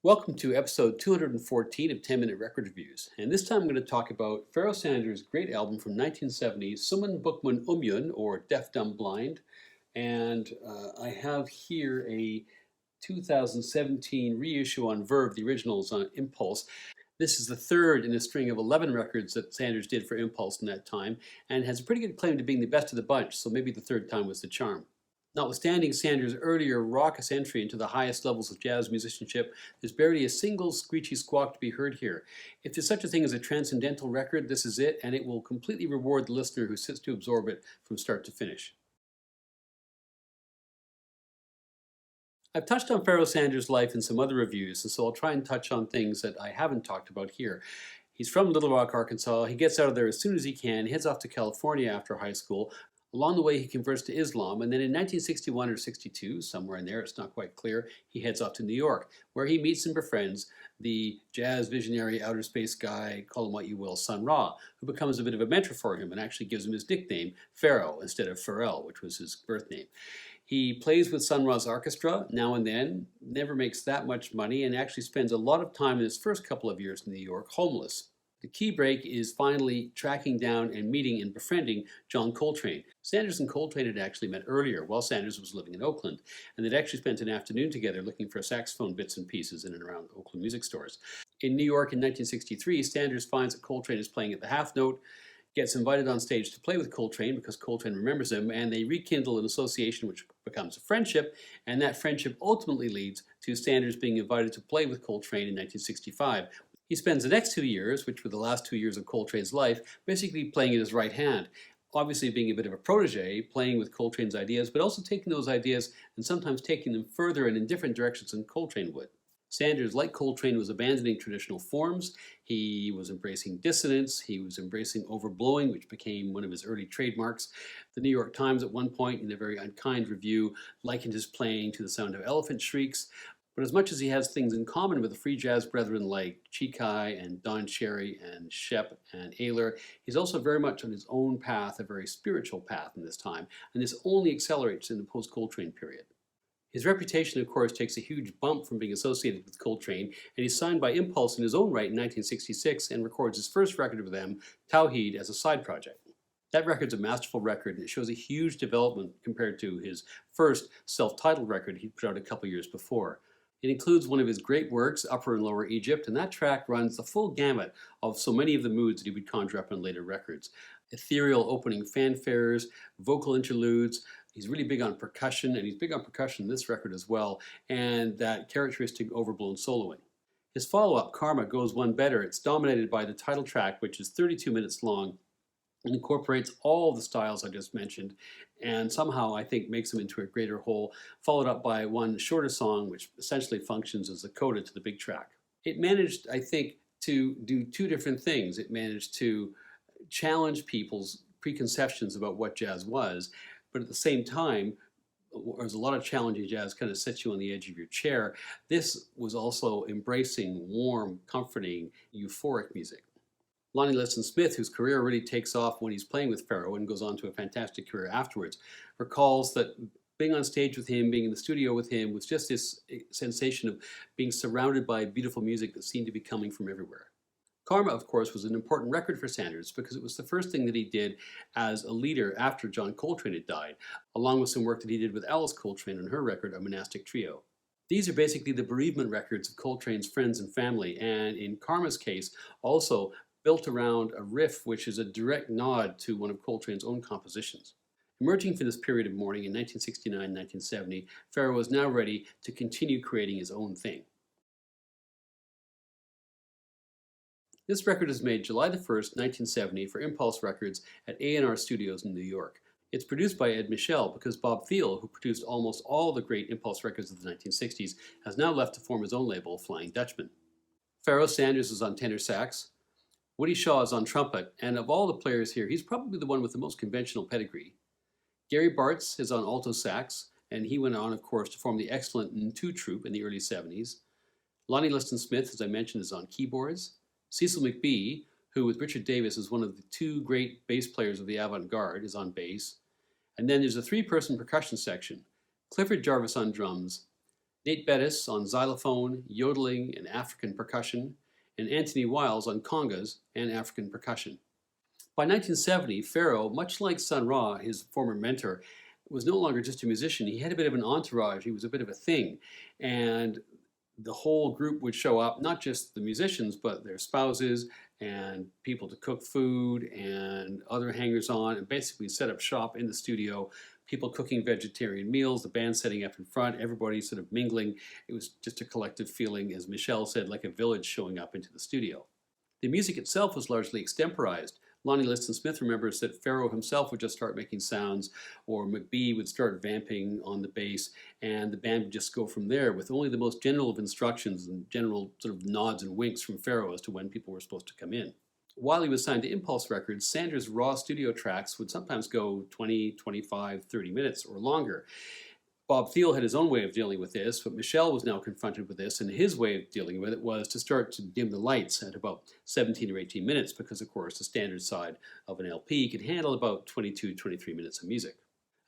Welcome to episode 214 of 10 Minute Record Reviews. And this time I'm going to talk about Pharoah Sanders' great album from 1970, Summun Bukmun Umyun, or Deaf, Dumb, Blind. And I have here a 2017 reissue on Verve. The original is on Impulse. This is the third in a string of 11 records that Sanders did for Impulse in that time, and has a pretty good claim to being the best of the bunch, so maybe the third time was the charm. Notwithstanding Sanders' earlier raucous entry into the highest levels of jazz musicianship, there's barely a single screechy squawk to be heard here. If there's such a thing as a transcendental record, this is it, and it will completely reward the listener who sits to absorb it from start to finish. I've touched on Pharoah Sanders' life in some other reviews, and so I'll try and touch on things that I haven't talked about here. He's from Little Rock, Arkansas. He gets out of there as soon as he can, heads off to California after high school. Along the way, he converts to Islam, and then in 1961 or 62, somewhere in there, it's not quite clear, he heads off to New York, where he meets and befriends the jazz visionary outer space guy, call him what you will, Sun Ra, who becomes a bit of a mentor for him and actually gives him his nickname, Pharaoh, instead of Pharrell, which was his birth name. He plays with Sun Ra's orchestra now and then, never makes that much money, and actually spends a lot of time in his first couple of years in New York homeless. The key break is finally tracking down and meeting and befriending John Coltrane. Sanders and Coltrane had actually met earlier while Sanders was living in Oakland, and they'd actually spent an afternoon together looking for saxophone bits and pieces in and around Oakland music stores. In New York in 1963, Sanders finds that Coltrane is playing at the half note, gets invited on stage to play with Coltrane because Coltrane remembers him, and they rekindle an association which becomes a friendship, and that friendship ultimately leads to Sanders being invited to play with Coltrane in 1965. He spends the next 2 years, which were the last 2 years of Coltrane's life, basically playing at his right hand. Obviously being a bit of a protege, playing with Coltrane's ideas, but also taking those ideas and sometimes taking them further and in different directions than Coltrane would. Sanders, like Coltrane, was abandoning traditional forms. He was embracing dissonance. He was embracing overblowing, which became one of his early trademarks. The New York Times at one point, in a very unkind review, likened his playing to the sound of elephant shrieks. But as much as he has things in common with the free jazz brethren like Chikai and Don Cherry and Shep and Ayler, he's also very much on his own path, a very spiritual path in this time, and this only accelerates in the post-Coltrane period. His reputation, of course, takes a huge bump from being associated with Coltrane, and he's signed by Impulse in his own right in 1966 and records his first record with them, Tawheed, as a side project. That record's a masterful record, and it shows a huge development compared to his first self-titled record he put out a couple years before. It includes one of his great works, Upper and Lower Egypt, and that track runs the full gamut of so many of the moods that he would conjure up in later records. Ethereal opening fanfares, vocal interludes. He's really big on percussion, and he's big on percussion in this record as well, and that characteristic overblown soloing. His follow-up, Karma, goes one better. It's dominated by the title track, which is 32 minutes long, and incorporates all the styles I just mentioned, and somehow I think makes them into a greater whole, followed up by one shorter song which essentially functions as a coda to the big track. It managed, I think, to do two different things. It managed to challenge people's preconceptions about what jazz was, but at the same time, there's a lot of challenging jazz kind of sets you on the edge of your chair. This was also embracing warm, comforting, euphoric music. Lonnie Liston Smith, whose career really takes off when he's playing with Pharoah and goes on to a fantastic career afterwards, recalls that being on stage with him, being in the studio with him, was just this sensation of being surrounded by beautiful music that seemed to be coming from everywhere. Karma, of course, was an important record for Sanders because it was the first thing that he did as a leader after John Coltrane had died, along with some work that he did with Alice Coltrane on her record, A Monastic Trio. These are basically the bereavement records of Coltrane's friends and family, and in Karma's case, also built around a riff which is a direct nod to one of Coltrane's own compositions. Emerging from this period of mourning in 1969-1970, Pharoah was now ready to continue creating his own thing. This record was made July 1st, 1970 for Impulse Records at A&R Studios in New York. It's produced by Ed Michel because Bob Thiel, who produced almost all the great Impulse records of the 1960s, has now left to form his own label, Flying Dutchman. Pharoah Sanders is on tenor sax, Woody Shaw is on trumpet, and of all the players here, he's probably the one with the most conventional pedigree. Gary Bartz is on alto sax, and he went on, of course, to form the excellent N2 troupe in the early 70s. Lonnie Liston Smith, as I mentioned, is on keyboards. Cecil McBee, who with Richard Davis is one of the two great bass players of the avant-garde, is on bass. And then there's a three-person percussion section. Clifford Jarvis on drums, Nate Bettis on xylophone, yodeling, and African percussion, and Anthony Wiles on congas and African percussion. By 1970, Pharoah, much like Sun Ra, his former mentor, was no longer just a musician. He had a bit of an entourage. He was a bit of a thing. And the whole group would show up, not just the musicians, but their spouses and people to cook food and other hangers on, and basically set up shop in the studio. People cooking vegetarian meals, the band setting up in front, everybody sort of mingling. It was just a collective feeling, as Michelle said, like a village showing up into the studio. The music itself was largely extemporized. Lonnie Liston Smith remembers that Pharoah himself would just start making sounds, or McBee would start vamping on the bass, and the band would just go from there with only the most general of instructions and general sort of nods and winks from Pharoah as to when people were supposed to come in. While he was signed to Impulse Records, Sanders' raw studio tracks would sometimes go 20, 25, 30 minutes or longer. Bob Thiel had his own way of dealing with this, but Michelle was now confronted with this, and his way of dealing with it was to start to dim the lights at about 17 or 18 minutes, because of course the standard side of an LP could handle about 22, 23 minutes of music.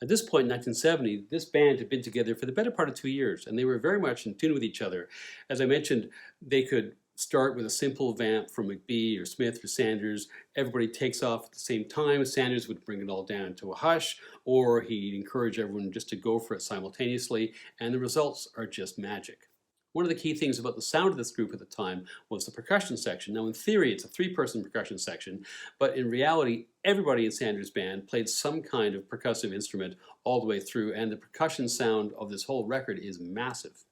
At this point in 1970, this band had been together for the better part of 2 years, and they were very much in tune with each other. As I mentioned, they could start with a simple vamp from McBee or Smith or Sanders. Everybody takes off at the same time. Sanders would bring it all down to a hush, or he'd encourage everyone just to go for it simultaneously, and the results are just magic. One of the key things about the sound of this group at the time was the percussion section. Now, in theory, it's a three-person percussion section, but in reality, everybody in Sanders' band played some kind of percussive instrument all the way through, and the percussion sound of this whole record is massive.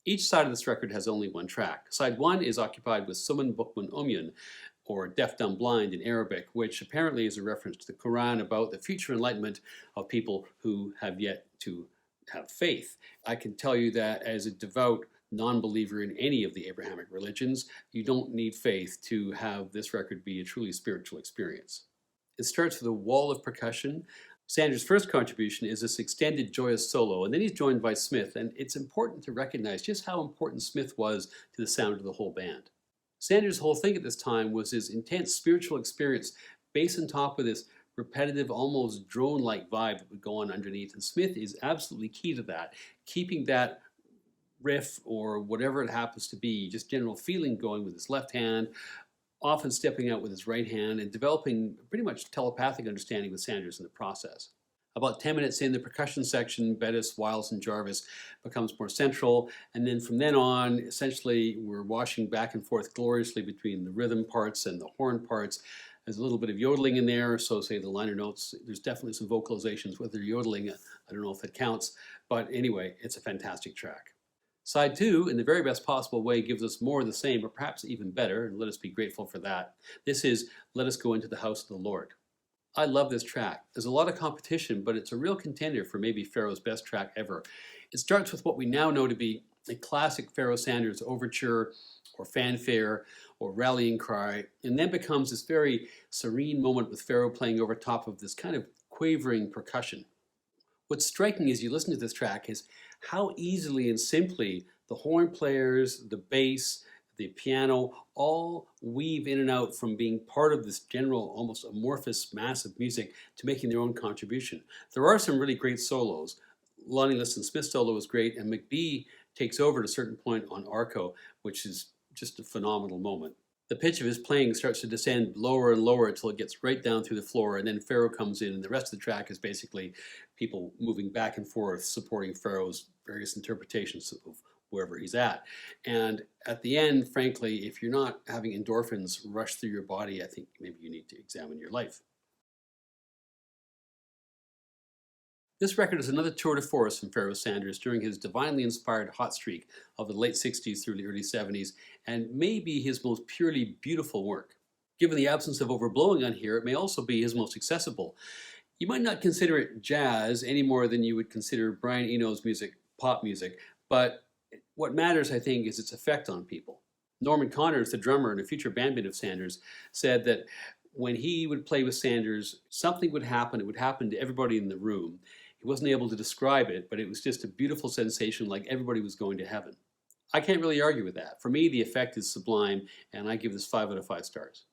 Each side of this record has only one track. Side 1 is occupied with Summun Bukmun Umyun, or deaf, dumb, blind in Arabic, which apparently is a reference to the Quran about the future enlightenment of people who have yet to have faith. I can tell you that as a devout non-believer in any of the Abrahamic religions, you don't need faith to have this record be a truly spiritual experience. It starts with a wall of percussion. Sanders' first contribution is this extended joyous solo, and then he's joined by Smith, and it's important to recognize just how important Smith was to the sound of the whole band. Sanders' whole thing at this time was his intense spiritual experience, based on top of this repetitive, almost drone-like vibe that would go on underneath, and Smith is absolutely key to that, keeping that riff or whatever it happens to be, just general feeling going with his left hand, often stepping out with his right hand and developing pretty much telepathic understanding with Sanders in the process. About 10 minutes in, the percussion section, Bettis, Wiles, and Jarvis, becomes more central, and then from then on, essentially, we're washing back and forth gloriously between the rhythm parts and the horn parts. There's a little bit of yodeling in there, so say the liner notes. There's definitely some vocalizations with their yodeling. I don't know if it counts, but anyway, it's a fantastic track. Side 2, in the very best possible way, gives us more of the same, or perhaps even better, and let us be grateful for that. This is Let Us Go Into the House of the Lord. I love this track. There's a lot of competition, but it's a real contender for maybe Pharoah's best track ever. It starts with what we now know to be a classic Pharoah Sanders overture, or fanfare, or rallying cry, and then becomes this very serene moment with Pharoah playing over top of this kind of quavering percussion. What's striking as you listen to this track is how easily and simply the horn players, the bass, the piano all weave in and out from being part of this general, almost amorphous mass of music to making their own contribution. There are some really great solos. Lonnie Liston Smith's solo is great, and McBee takes over at a certain point on Arco, which is just a phenomenal moment. The pitch of his playing starts to descend lower and lower until it gets right down through the floor, and then Pharoah comes in, and the rest of the track is basically people moving back and forth, supporting Pharoah's various interpretations of wherever he's at. And at the end, frankly, if you're not having endorphins rush through your body, I think maybe you need to examine your life. This record is another tour de force from Pharoah Sanders during his divinely inspired hot streak of the late 60s through the early 70s, and may be his most purely beautiful work. Given the absence of overblowing on here, it may also be his most accessible. You might not consider it jazz any more than you would consider Brian Eno's music pop music, but what matters, I think, is its effect on people. Norman Connors, the drummer and a future bandmate of Sanders, said that when he would play with Sanders, something would happen. It would happen to everybody in the room. He wasn't able to describe it, but it was just a beautiful sensation, like everybody was going to heaven. I can't really argue with that. For me, the effect is sublime, and I give this 5 out of 5 stars.